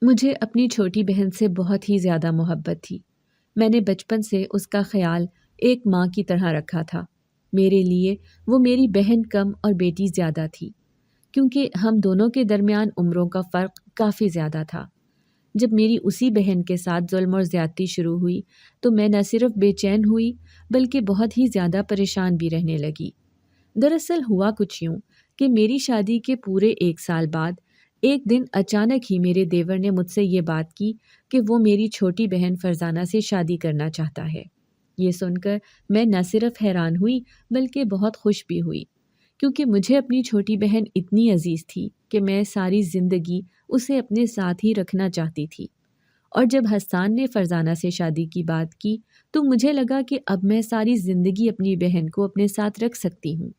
مجھے اپنی چھوٹی بہن سے بہت ہی زیادہ محبت تھی۔ میں نے بچپن سے اس کا خیال ایک ماں کی طرح رکھا تھا۔ میرے لیے وہ میری بہن کم اور بیٹی زیادہ تھی، کیونکہ ہم دونوں کے درمیان عمروں کا فرق کافی زیادہ تھا۔ جب میری اسی بہن کے ساتھ ظلم اور زیادتی شروع ہوئی تو میں نہ صرف بے چین ہوئی بلکہ بہت ہی زیادہ پریشان بھی رہنے لگی۔ دراصل ہوا کچھ یوں کہ میری شادی کے پورے 1 سال بعد ایک دن اچانک ہی میرے دیور نے مجھ سے یہ بات کی کہ وہ میری چھوٹی بہن فرزانہ سے شادی کرنا چاہتا ہے۔ یہ سن کر میں نہ صرف حیران ہوئی بلکہ بہت خوش بھی ہوئی، کیونکہ مجھے اپنی چھوٹی بہن اتنی عزیز تھی کہ میں ساری زندگی اسے اپنے ساتھ ہی رکھنا چاہتی تھی۔ اور جب حسان نے فرزانہ سے شادی کی بات کی تو مجھے لگا کہ اب میں ساری زندگی اپنی بہن کو اپنے ساتھ رکھ سکتی ہوں۔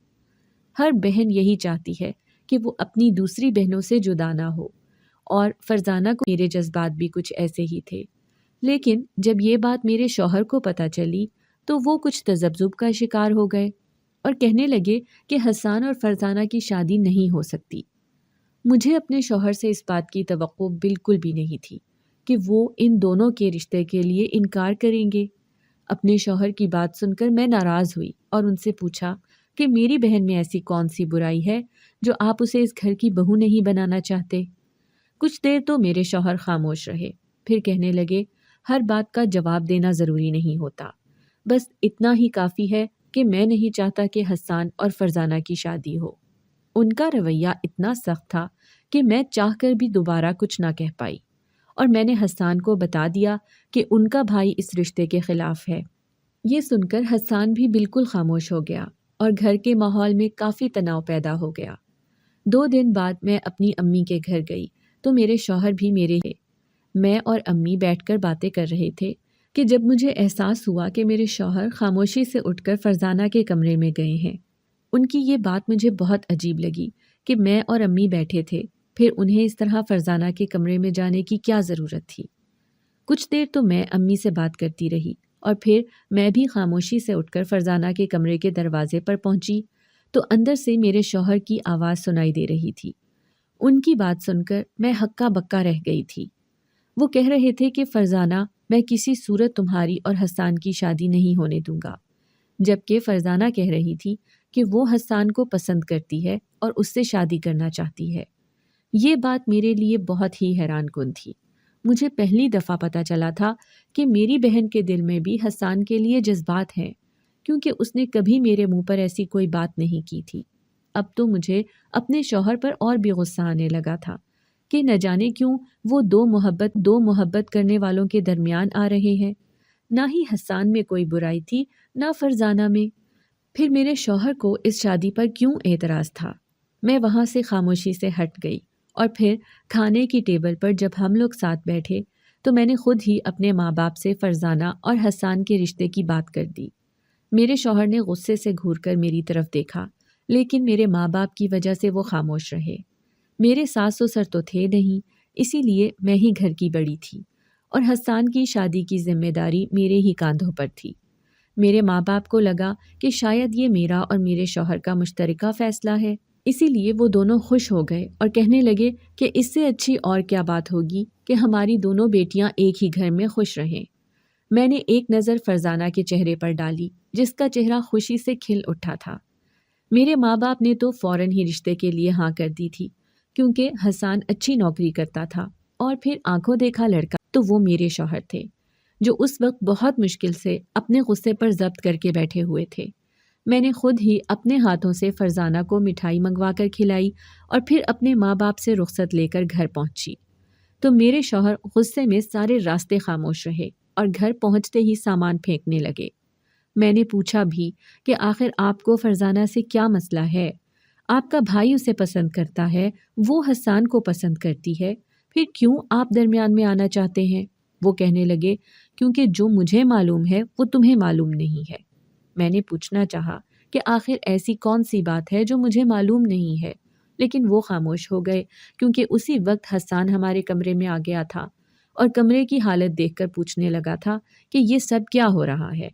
ہر بہن یہی چاہتی ہے کہ وہ اپنی دوسری بہنوں سے جدا نہ ہو، اور فرزانہ کو میرے جذبات بھی کچھ ایسے ہی تھے۔ لیکن جب یہ بات میرے شوہر کو پتہ چلی تو وہ کچھ تذبذب کا شکار ہو گئے اور کہنے لگے کہ حسان اور فرزانہ کی شادی نہیں ہو سکتی۔ مجھے اپنے شوہر سے اس بات کی توقع بالکل بھی نہیں تھی کہ وہ ان دونوں کے رشتے کے لیے انکار کریں گے۔ اپنے شوہر کی بات سن کر میں ناراض ہوئی اور ان سے پوچھا کہ میری بہن میں ایسی کون سی برائی ہے جو آپ اسے اس گھر کی بہو نہیں بنانا چاہتے۔ کچھ دیر تو میرے شوہر خاموش رہے، پھر کہنے لگے، ہر بات کا جواب دینا ضروری نہیں ہوتا، بس اتنا ہی کافی ہے کہ میں نہیں چاہتا کہ حسان اور فرزانہ کی شادی ہو۔ ان کا رویہ اتنا سخت تھا کہ میں چاہ کر بھی دوبارہ کچھ نہ کہہ پائی، اور میں نے حسان کو بتا دیا کہ ان کا بھائی اس رشتے کے خلاف ہے۔ یہ سن کر حسان بھی بالکل خاموش ہو گیا اور گھر کے ماحول میں کافی تناؤ پیدا ہو گیا۔ 2 دن بعد میں اپنی امی کے گھر گئی تو میرے شوہر بھی میرے تھے۔ میں اور امی بیٹھ کر باتیں کر رہے تھے کہ جب مجھے احساس ہوا کہ میرے شوہر خاموشی سے اٹھ کر فرزانہ کے کمرے میں گئے ہیں۔ ان کی یہ بات مجھے بہت عجیب لگی کہ میں اور امی بیٹھے تھے، پھر انہیں اس طرح فرزانہ کے کمرے میں جانے کی کیا ضرورت تھی؟ کچھ دیر تو میں امی سے بات کرتی رہی اور پھر میں بھی خاموشی سے اٹھ کر فرزانہ کے کمرے کے دروازے پر پہنچی تو اندر سے میرے شوہر کی آواز سنائی دے رہی تھی۔ ان کی بات سن کر میں ہکا بکا رہ گئی تھی۔ وہ کہہ رہے تھے کہ فرزانہ، میں کسی صورت تمہاری اور حسان کی شادی نہیں ہونے دوں گا، جبکہ فرزانہ کہہ رہی تھی کہ وہ حسان کو پسند کرتی ہے اور اس سے شادی کرنا چاہتی ہے۔ یہ بات میرے لیے بہت ہی حیران کن تھی۔ مجھے پہلی دفعہ پتہ چلا تھا کہ میری بہن کے دل میں بھی حسان کے لیے جذبات ہیں، کیونکہ اس نے کبھی میرے منہ پر ایسی کوئی بات نہیں کی تھی۔ اب تو مجھے اپنے شوہر پر اور بھی غصہ آنے لگا تھا کہ نہ جانے کیوں وہ دو محبت کرنے والوں کے درمیان آ رہے ہیں۔ نہ ہی حسان میں کوئی برائی تھی، نہ فرزانہ میں۔ پھر میرے شوہر کو اس شادی پر کیوں اعتراض تھا؟ میں وہاں سے خاموشی سے ہٹ گئی، اور پھر کھانے کی ٹیبل پر جب ہم لوگ ساتھ بیٹھے تو میں نے خود ہی اپنے ماں باپ سے فرزانہ اور حسان کے رشتے کی بات کر دی۔ میرے شوہر نے غصے سے گھور کر میری طرف دیکھا، لیکن میرے ماں باپ کی وجہ سے وہ خاموش رہے۔ میرے ساس سسر تو تھے نہیں، اسی لیے میں ہی گھر کی بڑی تھی، اور حسان کی شادی کی ذمہ داری میرے ہی کاندھوں پر تھی۔ میرے ماں باپ کو لگا کہ شاید یہ میرا اور میرے شوہر کا مشترکہ فیصلہ ہے، اسی لیے وہ دونوں خوش ہو گئے اور کہنے لگے کہ اس سے اچھی اور کیا بات ہوگی کہ ہماری دونوں بیٹیاں ایک ہی گھر میں خوش رہیں۔ میں نے ایک نظر فرزانہ کے چہرے پر ڈالی، جس کا چہرہ خوشی سے کھل اٹھا تھا۔ میرے ماں باپ نے تو فوراً ہی رشتے کے لیے ہاں کر دی تھی، کیونکہ حسان اچھی نوکری کرتا تھا، اور پھر آنکھوں دیکھا لڑکا تو وہ میرے شوہر تھے، جو اس وقت بہت مشکل سے اپنے غصے پر ضبط کر کے بیٹھے ہوئے تھے۔ میں نے خود ہی اپنے ہاتھوں سے فرزانہ کو مٹھائی منگوا کر کھلائی اور پھر اپنے ماں باپ سے رخصت لے کر گھر پہنچی تو میرے شوہر غصے میں سارے راستے خاموش رہے اور گھر پہنچتے ہی سامان پھینکنے لگے۔ میں نے پوچھا بھی کہ آخر آپ کو فرزانہ سے کیا مسئلہ ہے؟ آپ کا بھائی اسے پسند کرتا ہے، وہ حسان کو پسند کرتی ہے، پھر کیوں آپ درمیان میں آنا چاہتے ہیں؟ وہ کہنے لگے، کیونکہ جو مجھے معلوم ہے وہ تمہیں معلوم نہیں ہے۔ میں نے پوچھنا چاہا کہ آخر ایسی کون سی بات ہے جو مجھے معلوم نہیں ہے، لیکن وہ خاموش ہو گئے، کیونکہ اسی وقت حسان ہمارے کمرے میں آ گیا تھا اور کمرے کی حالت دیکھ کر پوچھنے لگا تھا کہ یہ سب کیا ہو رہا ہے۔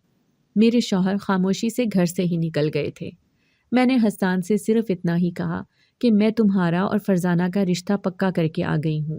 میرے شوہر خاموشی سے گھر سے ہی نکل گئے تھے۔ میں نے حسان سے صرف اتنا ہی کہا کہ میں تمہارا اور فرزانہ کا رشتہ پکا کر کے آ گئی ہوں،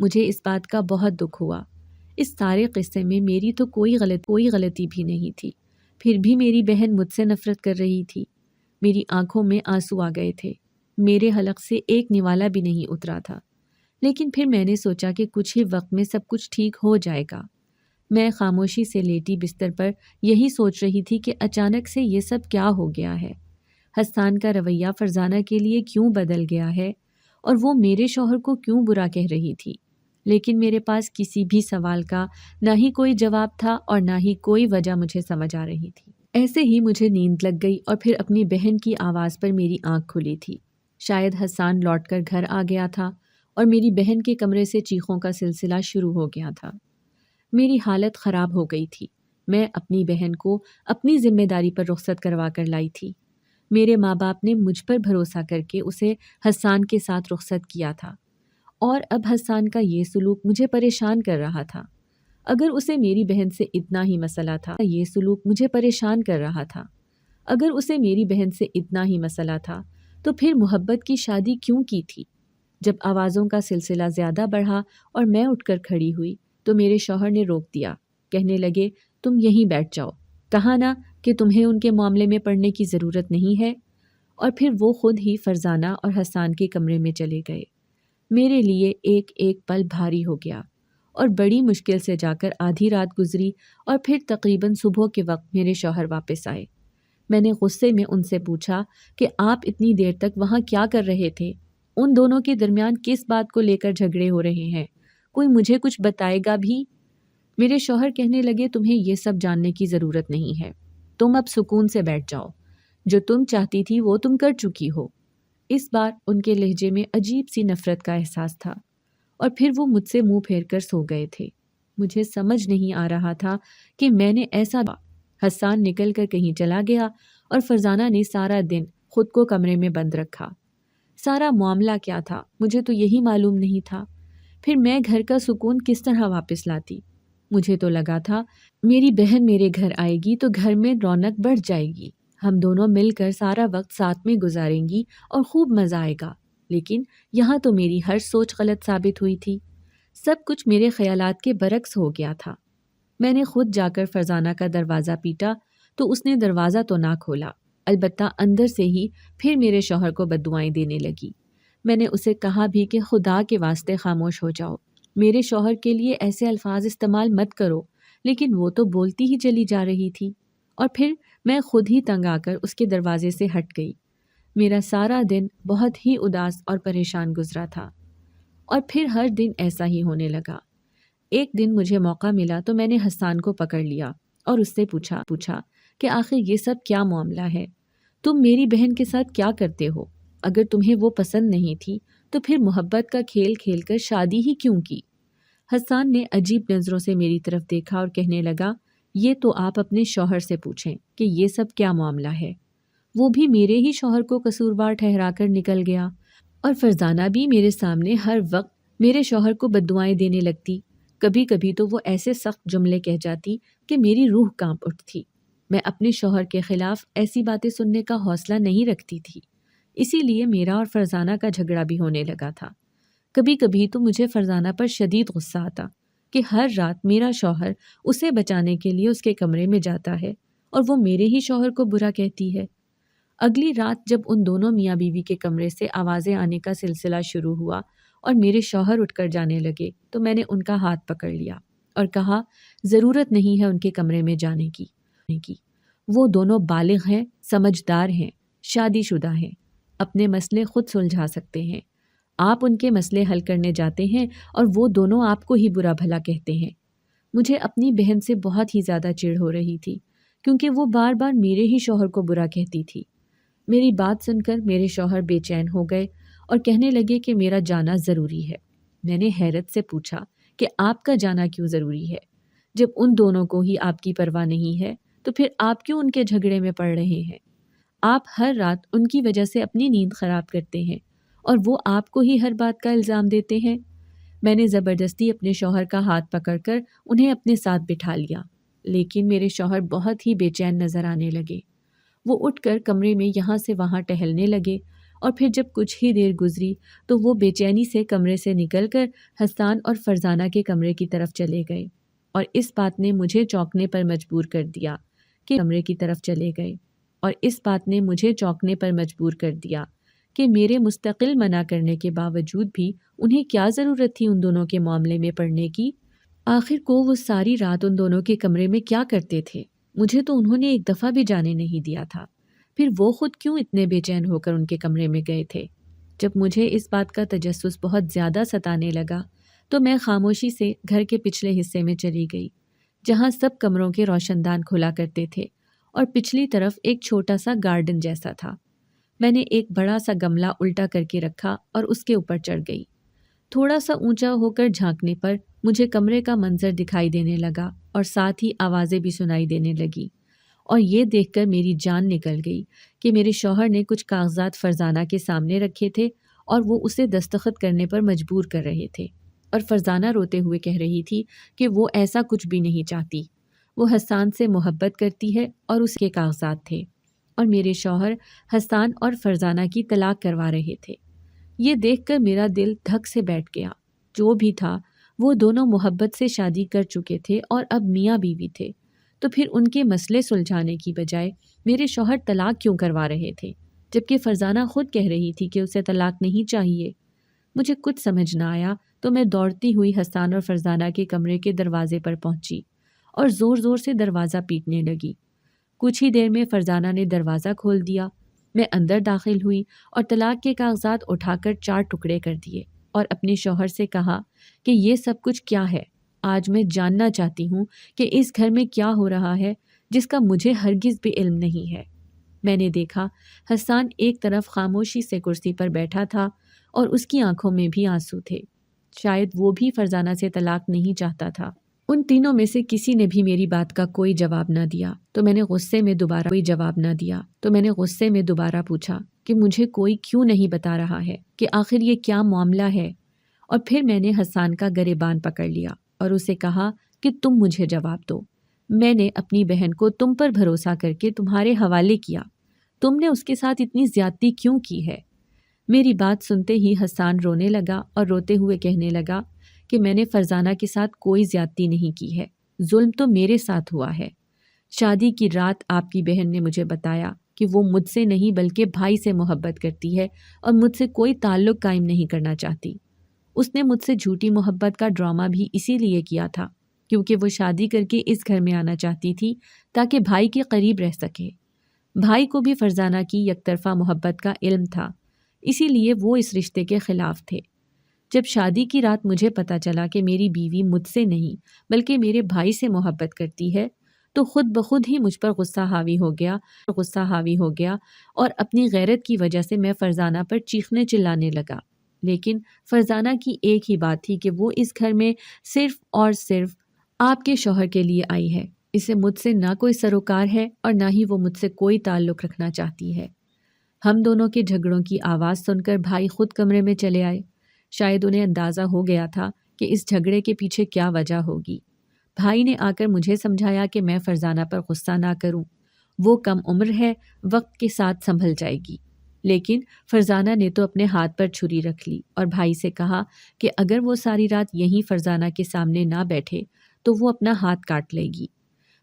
مجھے اس بات کا بہت دکھ ہوا۔ اس سارے قصے میں میری تو کوئی غلطی بھی نہیں تھی، پھر بھی میری بہن مجھ سے نفرت کر رہی تھی۔ میری آنکھوں میں آنسو آ گئے تھے، میرے حلق سے ایک نوالا بھی نہیں اترا تھا۔ لیکن پھر میں نے سوچا کہ کچھ ہی وقت میں سب کچھ ٹھیک ہو جائے گا۔ میں خاموشی سے لیٹی بستر پر یہی سوچ رہی تھی کہ اچانک سے یہ سب کیا ہو گیا ہے، حسان کا رویہ فرزانہ کے لیے کیوں بدل گیا ہے، اور وہ میرے شوہر کو کیوں برا کہہ رہی تھی۔ لیکن میرے پاس کسی بھی سوال کا نہ ہی کوئی جواب تھا اور نہ ہی کوئی وجہ مجھے سمجھ آ رہی تھی۔ ایسے ہی مجھے نیند لگ گئی اور پھر اپنی بہن کی آواز پر میری آنکھ کھلی تھی۔ شاید حسان لوٹ کر گھر آ گیا تھا اور میری بہن کے کمرے سے چیخوں کا سلسلہ شروع ہو گیا تھا۔ میری حالت خراب ہو گئی تھی۔ میں اپنی بہن کو اپنی ذمہ داری پر رخصت کروا کر لائی تھی۔ میرے ماں باپ نے مجھ پر بھروسہ کر کے اسے حسان کے ساتھ رخصت کیا تھا، اور اب حسان کا یہ سلوک مجھے پریشان کر رہا تھا۔ اگر اسے میری بہن سے اتنا ہی مسئلہ تھا، تو پھر محبت کی شادی کیوں کی تھی؟ جب آوازوں کا سلسلہ زیادہ بڑھا اور میں اٹھ کر کھڑی ہوئی تو میرے شوہر نے روک دیا، کہنے لگے تم یہیں بیٹھ جاؤ، کہا نا کہ تمہیں ان کے معاملے میں پڑنے کی ضرورت نہیں ہے۔ اور پھر وہ خود ہی فرزانہ اور حسان کے کمرے میں چلے گئے۔ میرے لیے ایک ایک پل بھاری ہو گیا اور بڑی مشکل سے جا کر آدھی رات گزری اور پھر تقریباً صبح کے وقت میرے شوہر واپس آئے۔ میں نے غصے میں ان سے پوچھا کہ آپ اتنی دیر تک وہاں کیا کر رہے تھے؟ ان دونوں کے درمیان کس بات کو لے کر جھگڑے ہو رہے ہیں؟ کوئی مجھے کچھ بتائے گا بھی؟ میرے شوہر کہنے لگے تمہیں یہ سب جاننے کی ضرورت نہیں ہے، تم اب سکون سے بیٹھ جاؤ، جو تم چاہتی تھی وہ تم کر چکی ہو۔ اس بار ان کے لہجے میں عجیب سی نفرت کا احساس تھا، اور پھر وہ مجھ سے منہ پھیر کر سو گئے تھے۔ مجھے سمجھ نہیں آ رہا تھا کہ میں نے ایسا حسان نکل کر کہیں چلا گیا اور فرزانہ نے سارا دن خود کو کمرے میں بند رکھا۔ سارا معاملہ کیا تھا مجھے تو یہی معلوم نہیں تھا۔ پھر میں گھر کا سکون کس طرح واپس لاتی؟ مجھے تو لگا تھا میری بہن میرے گھر آئے گی تو گھر میں رونق بڑھ جائے گی، ہم دونوں مل کر سارا وقت ساتھ میں گزاریں گی اور خوب مزہ آئے گا۔ لیکن یہاں تو میری ہر سوچ غلط ثابت ہوئی تھی۔ سب کچھ میرے خیالات کے برعکس ہو گیا تھا۔ میں نے خود جا کر فرزانہ کا دروازہ پیٹا تو اس نے دروازہ تو نہ کھولا، البتہ اندر سے ہی پھر میرے شوہر کو بددعائیں دینے لگی۔ میں نے اسے کہا بھی کہ خدا کے واسطے خاموش ہو جاؤ، میرے شوہر کے لیے ایسے الفاظ استعمال مت کرو، لیکن وہ تو بولتی ہی چلی جا رہی تھی، اور پھر میں خود ہی تنگ آ کر اس کے دروازے سے ہٹ گئی۔ میرا سارا دن بہت ہی اداس اور پریشان گزرا تھا، اور پھر ہر دن ایسا ہی ہونے لگا۔ ایک دن مجھے موقع ملا تو میں نے حسان کو پکڑ لیا اور اس سے پوچھا کہ آخر یہ سب کیا معاملہ ہے؟ تم میری بہن کے ساتھ کیا کرتے ہو؟ اگر تمہیں وہ پسند نہیں تھی تو پھر محبت کا کھیل کھیل کر شادی ہی کیوں کی؟ حسان نے عجیب نظروں سے میری طرف دیکھا اور کہنے لگا یہ تو آپ اپنے شوہر سے پوچھیں کہ یہ سب کیا معاملہ ہے۔ وہ بھی میرے ہی شوہر کو قصوروار ٹھہرا کر نکل گیا، اور فرزانہ بھی میرے سامنے ہر وقت میرے شوہر کو بددعائیں دینے لگتی۔ کبھی کبھی تو وہ ایسے سخت جملے کہہ جاتی کہ میری روح کانپ اٹھتی۔ میں اپنے شوہر کے خلاف ایسی باتیں سننے کا حوصلہ نہیں رکھتی تھی، اسی لیے میرا اور فرزانہ کا جھگڑا بھی ہونے لگا تھا۔ کبھی کبھی تو مجھے فرزانہ پر شدید غصہ آتا کہ ہر رات میرا شوہر اسے بچانے کے لیے اس کے کمرے میں جاتا ہے اور وہ میرے ہی شوہر کو برا کہتی ہے۔ اگلی رات جب ان دونوں میاں بیوی کے کمرے سے آوازیں آنے کا سلسلہ شروع ہوا اور میرے شوہر اٹھ کر جانے لگے تو میں نے ان کا ہاتھ پکڑ لیا اور کہا ضرورت نہیں ہے ان کے کمرے میں جانے کی۔ وہ دونوں بالغ ہیں، سمجھدار ہیں، شادی شدہ ہیں، اپنے مسئلے خود سلجھا سکتے ہیں۔ آپ ان کے مسئلے حل کرنے جاتے ہیں اور وہ دونوں آپ کو ہی برا بھلا کہتے ہیں۔ مجھے اپنی بہن سے بہت ہی زیادہ چڑ ہو رہی تھی کیونکہ وہ بار بار میرے ہی شوہر کو برا کہتی تھی۔ میری بات سن کر میرے شوہر بے چین ہو گئے اور کہنے لگے کہ میرا جانا ضروری ہے۔ میں نے حیرت سے پوچھا کہ آپ کا جانا کیوں ضروری ہے؟ جب ان دونوں کو ہی آپ کی پرواہ نہیں ہے تو پھر آپ کیوں ان کے جھگڑے میں پڑ رہے ہیں؟ آپ ہر رات ان کی وجہ سے اپنی نیند خراب کرتے ہیں اور وہ آپ کو ہی ہر بات کا الزام دیتے ہیں۔ میں نے زبردستی اپنے شوہر کا ہاتھ پکڑ کر انہیں اپنے ساتھ بٹھا لیا، لیکن میرے شوہر بہت ہی بے چین نظر آنے لگے۔ وہ اٹھ کر کمرے میں یہاں سے وہاں ٹہلنے لگے اور پھر جب کچھ ہی دیر گزری تو وہ بے چینی سے کمرے سے نکل کر حسان اور فرزانہ کے کمرے کی طرف چلے گئے، اور اس بات نے مجھے چونکنے پر مجبور کر دیا کہ کمرے کی طرف چلے گئے اور اس بات نے مجھے چونکنے پر مجبور کر دیا کہ میرے مستقل منع کرنے کے باوجود بھی انہیں کیا ضرورت تھی ان دونوں کے معاملے میں پڑنے کی۔ آخر کو وہ ساری رات ان دونوں کے کمرے میں کیا کرتے تھے؟ مجھے تو انہوں نے ایک دفعہ بھی جانے نہیں دیا تھا۔ پھر وہ خود کیوں اتنے بے چین ہو کر ان کے کمرے میں گئے تھے؟ جب مجھے اس بات کا تجسس بہت زیادہ ستانے لگا تو میں خاموشی سے گھر کے پچھلے حصے میں چلی گئی، جہاں سب کمروں کے روشن دان کھلا کرتے تھے اور پچھلی طرف ایک چھوٹا سا گارڈن جیسا تھا۔ میں نے ایک بڑا سا گملہ الٹا کر کے رکھا اور اس کے اوپر چڑھ گئی۔ تھوڑا سا اونچا ہو کر جھانکنے پر مجھے کمرے کا منظر دکھائی دینے لگا اور ساتھ ہی آوازیں بھی سنائی دینے لگی، اور یہ دیکھ کر میری جان نکل گئی کہ میرے شوہر نے کچھ کاغذات فرزانہ کے سامنے رکھے تھے اور وہ اسے دستخط کرنے پر مجبور کر رہے تھے، اور فرزانہ روتے ہوئے کہہ رہی تھی کہ وہ ایسا کچھ بھی نہیں چاہتی، وہ حسان سے محبت کرتی ہے اور اس کے کاغذات تھے، اور میرے شوہر حسان اور فرزانہ کی طلاق کروا رہے تھے۔ یہ دیکھ کر میرا دل دھک سے بیٹھ گیا۔ جو بھی تھا وہ دونوں محبت سے شادی کر چکے تھے اور اب میاں بیوی تھے، تو پھر ان کے مسئلے سلجھانے کی بجائے میرے شوہر طلاق کیوں کروا رہے تھے، جبکہ فرزانہ خود کہہ رہی تھی کہ اسے طلاق نہیں چاہیے؟ مجھے کچھ سمجھ نہ آیا تو میں دوڑتی ہوئی حسان اور فرزانہ کے کمرے کے دروازے پر پہنچی اور زور زور سے دروازہ پیٹنے لگی۔ کچھ ہی دیر میں فرزانہ نے دروازہ کھول دیا۔ میں اندر داخل ہوئی اور طلاق کے کاغذات اٹھا کر 4 ٹکڑے کر دیے اور اپنے شوہر سے کہا کہ یہ سب کچھ کیا ہے؟ آج میں جاننا چاہتی ہوں کہ اس گھر میں کیا ہو رہا ہے جس کا مجھے ہرگز بھی علم نہیں ہے۔ میں نے دیکھا حسان ایک طرف خاموشی سے کرسی پر بیٹھا تھا اور اس کی آنکھوں میں بھی آنسو تھے۔ شاید وہ بھی فرزانہ سے طلاق نہیں چاہتا تھا۔ ان تینوں میں سے کسی نے بھی میری بات کا کوئی جواب نہ دیا تو میں نے غصے میں دوبارہ پوچھا کہ مجھے کوئی کیوں نہیں بتا رہا ہے کہ آخر یہ کیا معاملہ ہے، اور پھر میں نے حسان کا گریبان پکڑ لیا اور اسے کہا کہ تم مجھے جواب دو۔ میں نے اپنی بہن کو تم پر بھروسہ کر کے تمہارے حوالے کیا، تم نے اس کے ساتھ اتنی زیادتی کیوں کی ہے؟ میری بات سنتے ہی حسان رونے لگا اور روتے ہوئے کہنے لگا کہ میں نے فرزانہ کے ساتھ کوئی زیادتی نہیں کی ہے، ظلم تو میرے ساتھ ہوا ہے۔ شادی کی رات آپ کی بہن نے مجھے بتایا کہ وہ مجھ سے نہیں بلکہ بھائی سے محبت کرتی ہے اور مجھ سے کوئی تعلق قائم نہیں کرنا چاہتی۔ اس نے مجھ سے جھوٹی محبت کا ڈرامہ بھی اسی لیے کیا تھا کیونکہ وہ شادی کر کے اس گھر میں آنا چاہتی تھی تاکہ بھائی کے قریب رہ سکے۔ بھائی کو بھی فرزانہ کی یک طرفہ محبت کا علم تھا، اسی لیے وہ اس رشتے کے خلاف تھے۔ جب شادی کی رات مجھے پتا چلا کہ میری بیوی مجھ سے نہیں بلکہ میرے بھائی سے محبت کرتی ہے تو خود بخود ہی مجھ پر غصہ حاوی ہو گیا اور اپنی غیرت کی وجہ سے میں فرزانہ پر چیخنے چلانے لگا۔ لیکن فرزانہ کی ایک ہی بات تھی کہ وہ اس گھر میں صرف اور صرف آپ کے شوہر کے لیے آئی ہے، اسے مجھ سے نہ کوئی سروکار ہے اور نہ ہی وہ مجھ سے کوئی تعلق رکھنا چاہتی ہے۔ ہم دونوں کے جھگڑوں کی آواز سن کر بھائی خود کمرے میں چلے آئے۔ شاید انہیں اندازہ ہو گیا تھا کہ اس جھگڑے کے پیچھے کیا وجہ ہوگی۔ بھائی نے آ کر مجھے سمجھایا کہ میں فرزانہ پر غصہ نہ کروں، وہ کم عمر ہے، وقت کے ساتھ سنبھل جائے گی۔ لیکن فرزانہ نے تو اپنے ہاتھ پر چھری رکھ لی اور بھائی سے کہا کہ اگر وہ ساری رات یہیں فرزانہ کے سامنے نہ بیٹھے تو وہ اپنا ہاتھ کاٹ لے گی۔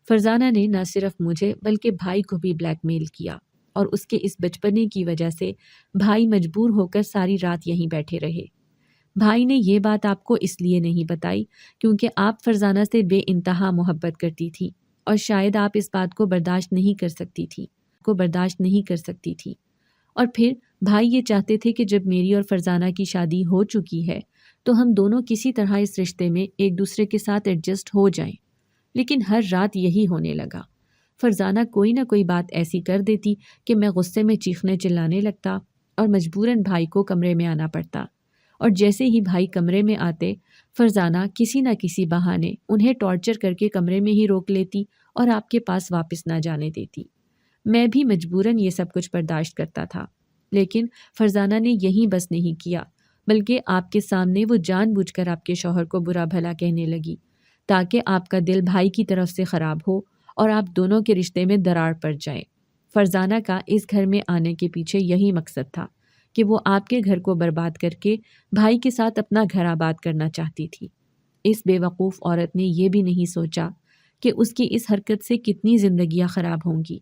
فرزانہ نے نہ صرف مجھے بلکہ بھائی کو بھی بلیک میل کیا اور اس کے اس بچپنے کی وجہ سے بھائی مجبور ہو کر ساری رات یہیں بیٹھے رہے۔ بھائی نے یہ بات آپ کو اس لیے نہیں بتائی کیونکہ آپ فرزانہ سے بے انتہا محبت کرتی تھی اور شاید آپ اس بات کو برداشت نہیں کر سکتی تھی اور پھر بھائی یہ چاہتے تھے کہ جب میری اور فرزانہ کی شادی ہو چکی ہے تو ہم دونوں کسی طرح اس رشتے میں ایک دوسرے کے ساتھ ایڈجسٹ ہو جائیں، لیکن ہر رات یہی ہونے لگا۔ فرزانہ کوئی نہ کوئی بات ایسی کر دیتی کہ میں غصے میں چیخنے چلانے لگتا اور مجبوراً بھائی کو کمرے میں آنا پڑتا، اور جیسے ہی بھائی کمرے میں آتے فرزانہ کسی نہ کسی بہانے انہیں ٹارچر کر کے کمرے میں ہی روک لیتی اور آپ کے پاس واپس نہ جانے دیتی۔ میں بھی مجبوراً یہ سب کچھ برداشت کرتا تھا، لیکن فرزانہ نے یہی بس نہیں کیا بلکہ آپ کے سامنے وہ جان بوجھ کر آپ کے شوہر کو برا بھلا کہنے لگی تاکہ آپ کا دل بھائی کی طرف سے خراب ہو اور آپ دونوں کے رشتے میں دراڑ پڑ جائے۔ فرزانہ کا اس گھر میں آنے کے پیچھے یہی مقصد تھا کہ وہ آپ کے گھر کو برباد کر کے بھائی کے ساتھ اپنا گھر آباد کرنا چاہتی تھی۔ اس بے وقوف عورت نے یہ بھی نہیں سوچا کہ اس کی اس حرکت سے کتنی زندگیاں خراب ہوں گی،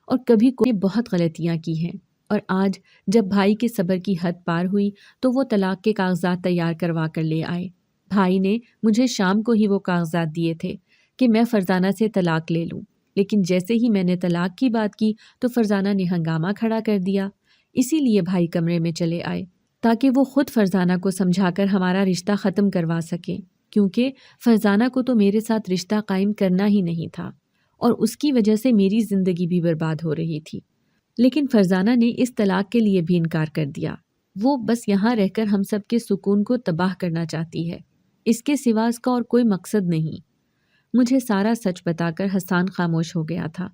اور کبھی کوئی بہت غلطیاں کی ہیں، اور آج جب بھائی کے صبر کی حد پار ہوئی تو وہ طلاق کے کاغذات تیار کروا کر لے آئے۔ بھائی نے مجھے شام کو ہی وہ کاغذات دیے تھے کہ میں فرزانہ سے طلاق لے لوں، لیکن جیسے ہی میں نے طلاق کی بات کی تو فرزانہ نے ہنگامہ کھڑا کر دیا۔ اسی لیے بھائی کمرے میں چلے آئے تاکہ وہ خود فرزانہ کو سمجھا کر ہمارا رشتہ ختم کروا سکیں، کیونکہ فرزانہ کو تو میرے ساتھ رشتہ قائم کرنا ہی نہیں تھا اور اس کی وجہ سے میری زندگی بھی برباد ہو رہی تھی۔ لیکن فرزانہ نے اس طلاق کے لیے بھی انکار کر دیا۔ وہ بس یہاں رہ کر ہم سب کے سکون کو تباہ کرنا چاہتی ہے، اس کے سوا اس کا اور کوئی مقصد نہیں۔ مجھے سارا سچ بتا کر حسان خاموش ہو گیا تھا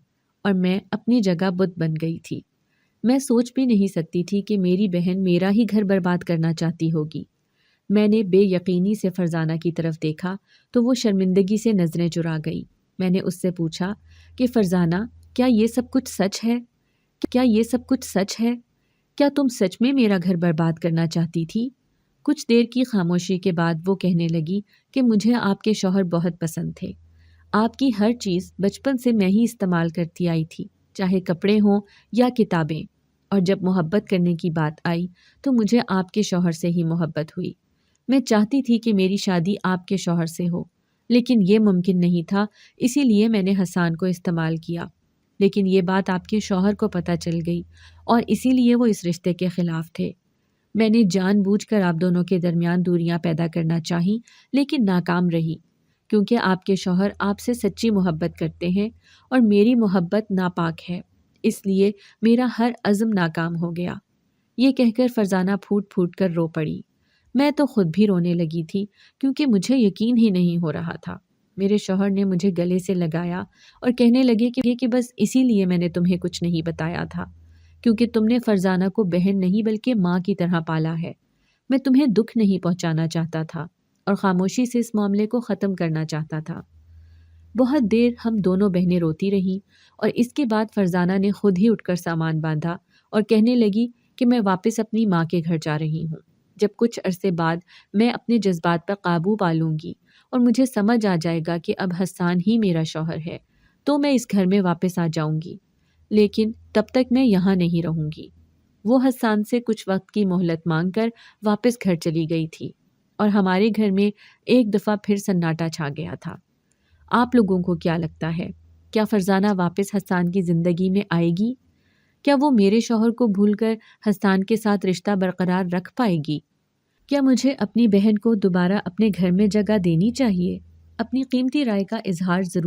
اور میں اپنی جگہ بت بن گئی تھی۔ میں سوچ بھی نہیں سکتی تھی کہ میری بہن میرا ہی گھر برباد کرنا چاہتی ہوگی۔ میں نے بے یقینی سے فرزانہ کی طرف دیکھا تو وہ شرمندگی سے نظریں چرا گئی۔ میں نے اس سے پوچھا کہ فرزانہ، کیا یہ سب کچھ سچ ہے؟ کیا یہ سب کچھ سچ ہے؟ کیا تم سچ میں میرا گھر برباد کرنا چاہتی تھی؟ کچھ دیر کی خاموشی کے بعد وہ کہنے لگی کہ مجھے آپ کے شوہر بہت پسند تھے۔ آپ کی ہر چیز بچپن سے میں ہی استعمال کرتی آئی تھی، چاہے کپڑے ہوں یا کتابیں، اور جب محبت کرنے کی بات آئی تو مجھے آپ کے شوہر سے ہی محبت ہوئی۔ میں چاہتی تھی کہ میری شادی آپ کے شوہر سے ہو، لیکن یہ ممکن نہیں تھا، اسی لیے میں نے حسان کو استعمال کیا۔ لیکن یہ بات آپ کے شوہر کو پتہ چل گئی اور اسی لیے وہ اس رشتے کے خلاف تھے۔ میں نے جان بوجھ کر آپ دونوں کے درمیان دوریاں پیدا کرنا چاہی، لیکن ناکام رہی، کیونکہ آپ کے شوہر آپ سے سچی محبت کرتے ہیں اور میری محبت ناپاک ہے، اس لیے میرا ہر عزم ناکام ہو گیا۔ یہ کہہ کر فرزانہ پھوٹ پھوٹ کر رو پڑی۔ میں تو خود بھی رونے لگی تھی کیونکہ مجھے یقین ہی نہیں ہو رہا تھا۔ میرے شوہر نے مجھے گلے سے لگایا اور کہنے لگے کہ بس اسی لیے میں نے تمہیں کچھ نہیں بتایا تھا، کیونکہ تم نے فرزانہ کو بہن نہیں بلکہ ماں کی طرح پالا ہے۔ میں تمہیں دکھ نہیں پہنچانا چاہتا تھا اور خاموشی سے اس معاملے کو ختم کرنا چاہتا تھا۔ بہت دیر ہم دونوں بہنیں روتی رہیں اور اس کے بعد فرزانہ نے خود ہی اٹھ کر سامان باندھا اور کہنے لگی کہ میں واپس اپنی ماں کے گھر جا رہی ہوں۔ جب کچھ عرصے بعد میں اپنے جذبات پر قابو پا لوں گی اور مجھے سمجھ آ جائے گا کہ اب حسان ہی میرا شوہر ہے تو میں اس گھر میں واپس آ جاؤں گی، لیکن تب تک میں یہاں نہیں رہوں گی۔ وہ حسان سے کچھ وقت کی مہلت مانگ کر واپس گھر چلی گئی تھی اور ہمارے گھر میں ایک دفعہ پھر سناٹا چھا گیا تھا۔ آپ لوگوں کو کیا لگتا ہے؟ کیا فرزانہ واپس حسان کی زندگی میں آئے گی؟ کیا وہ میرے شوہر کو بھول کر حسان کے ساتھ رشتہ برقرار رکھ پائے گی؟ کیا مجھے اپنی بہن کو دوبارہ اپنے گھر میں جگہ دینی چاہیے؟ اپنی قیمتی رائے کا اظہار ضرور